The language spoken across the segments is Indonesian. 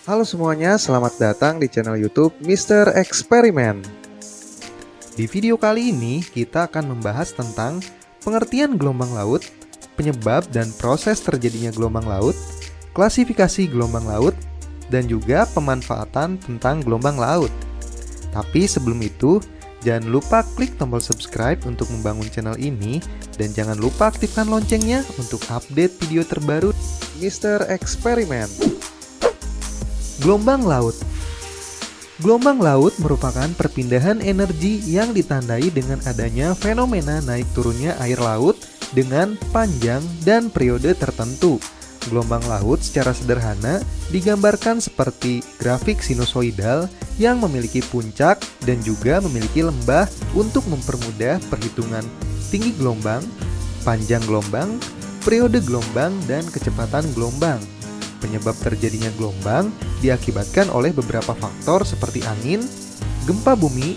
Halo semuanya, selamat datang di channel YouTube Mr. Eksperimen. Di video kali ini, kita akan membahas tentang pengertian gelombang laut, penyebab dan proses terjadinya gelombang laut, klasifikasi gelombang laut, dan juga pemanfaatan tentang gelombang laut. Tapi sebelum itu, jangan lupa klik tombol subscribe untuk membangun channel ini, dan jangan lupa aktifkan loncengnya untuk update video terbaru Mr. Eksperimen. Gelombang laut. Gelombang laut merupakan perpindahan energi yang ditandai dengan adanya fenomena naik turunnya air laut dengan panjang dan periode tertentu. Gelombang laut secara sederhana digambarkan seperti grafik sinusoidal yang memiliki puncak dan juga memiliki lembah untuk mempermudah perhitungan tinggi gelombang, panjang gelombang, periode gelombang, dan kecepatan gelombang. Penyebab terjadinya gelombang diakibatkan oleh beberapa faktor seperti angin, gempa bumi,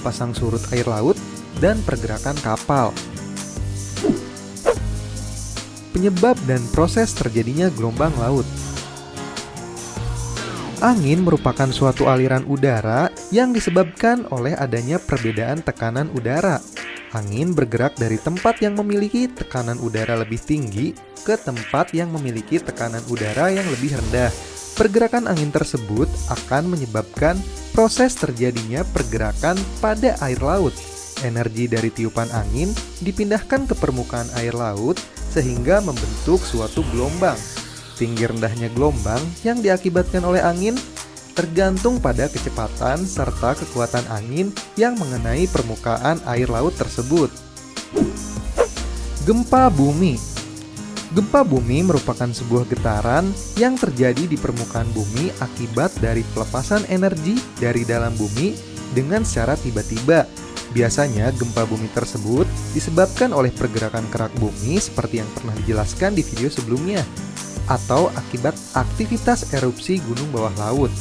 pasang surut air laut, dan pergerakan kapal. Penyebab dan proses terjadinya gelombang laut. Angin merupakan suatu aliran udara yang disebabkan oleh adanya perbedaan tekanan udara. Angin bergerak dari tempat yang memiliki tekanan udara lebih tinggi ke tempat yang memiliki tekanan udara yang lebih rendah. Pergerakan angin tersebut akan menyebabkan proses terjadinya pergerakan pada air laut. Energi dari tiupan angin dipindahkan ke permukaan air laut sehingga membentuk suatu gelombang. Tinggi rendahnya gelombang yang diakibatkan oleh angin tergantung pada kecepatan serta kekuatan angin yang mengenai permukaan air laut tersebut. Gempa bumi. Gempa bumi merupakan sebuah getaran yang terjadi di permukaan bumi akibat dari pelepasan energi dari dalam bumi dengan secara tiba-tiba. Biasanya gempa bumi tersebut disebabkan oleh pergerakan kerak bumi seperti yang pernah dijelaskan di video sebelumnya, atau akibat aktivitas erupsi gunung bawah laut.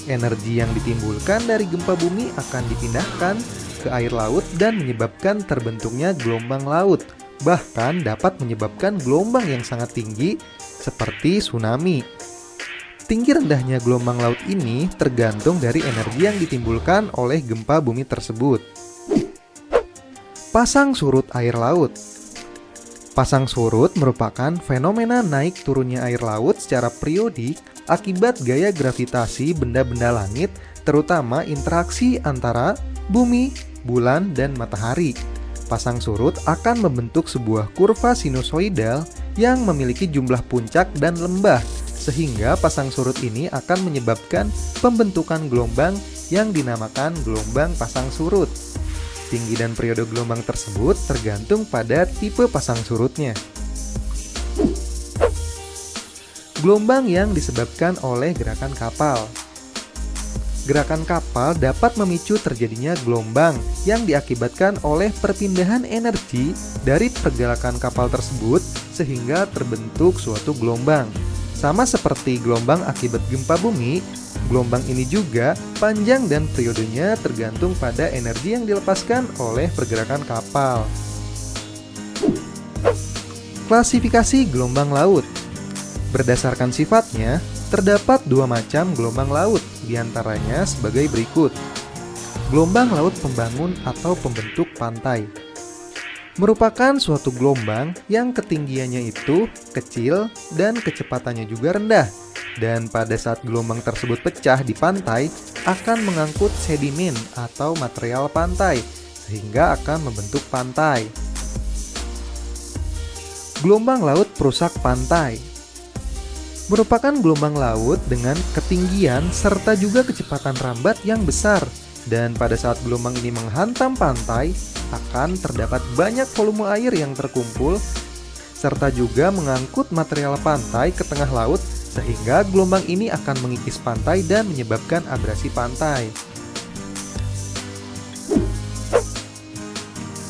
Energi yang ditimbulkan dari gempa bumi akan dipindahkan ke air laut dan menyebabkan terbentuknya gelombang laut. Bahkan dapat menyebabkan gelombang yang sangat tinggi seperti tsunami. Tinggi rendahnya gelombang laut ini tergantung dari energi yang ditimbulkan oleh gempa bumi tersebut. Pasang surut air laut. Pasang surut merupakan fenomena naik turunnya air laut secara periodik akibat gaya gravitasi benda-benda langit, terutama interaksi antara bumi, bulan, dan matahari. Pasang surut akan membentuk sebuah kurva sinusoidal yang memiliki jumlah puncak dan lembah, sehingga pasang surut ini akan menyebabkan pembentukan gelombang yang dinamakan gelombang pasang surut. Tinggi dan periode gelombang tersebut tergantung pada tipe pasang surutnya. Gelombang yang disebabkan oleh gerakan kapal. Gerakan kapal dapat memicu terjadinya gelombang yang diakibatkan oleh perpindahan energi dari pergerakan kapal tersebut sehingga terbentuk suatu gelombang. Sama seperti gelombang akibat gempa bumi, gelombang ini juga panjang dan periodenya tergantung pada energi yang dilepaskan oleh pergerakan kapal. Klasifikasi gelombang laut. Berdasarkan sifatnya, terdapat dua macam gelombang laut, diantaranya sebagai berikut. Gelombang laut pembangun atau pembentuk pantai merupakan suatu gelombang yang ketinggiannya itu kecil dan kecepatannya juga rendah. Dan pada saat gelombang tersebut pecah di pantai, akan mengangkut sedimen atau material pantai, sehingga akan membentuk pantai. Gelombang laut perusak pantai merupakan gelombang laut dengan ketinggian serta juga kecepatan rambat yang besar. Dan pada saat gelombang ini menghantam pantai, akan terdapat banyak volume air yang terkumpul, serta juga mengangkut material pantai ke tengah laut, sehingga gelombang ini akan mengikis pantai dan menyebabkan abrasi pantai.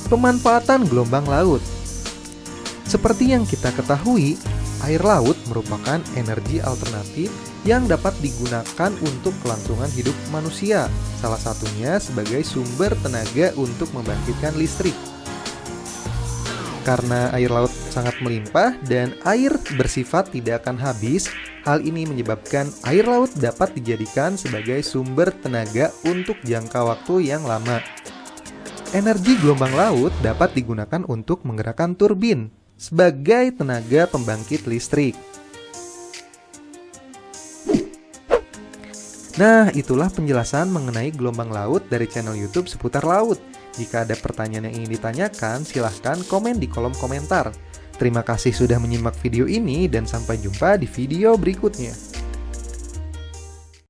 Pemanfaatan gelombang laut. Seperti yang kita ketahui, air laut merupakan energi alternatif yang dapat digunakan untuk kelangsungan hidup manusia, salah satunya sebagai sumber tenaga untuk membangkitkan listrik. Karena air laut sangat melimpah dan air bersifat tidak akan habis. Hal ini menyebabkan air laut dapat dijadikan sebagai sumber tenaga untuk jangka waktu yang lama. Energi gelombang laut dapat digunakan untuk menggerakkan turbin sebagai tenaga pembangkit listrik. Nah, itulah penjelasan mengenai gelombang laut dari channel YouTube seputar laut. Jika ada pertanyaan yang ingin ditanyakan, silahkan komen di kolom komentar. Terima kasih sudah menyimak video ini dan sampai jumpa di video berikutnya.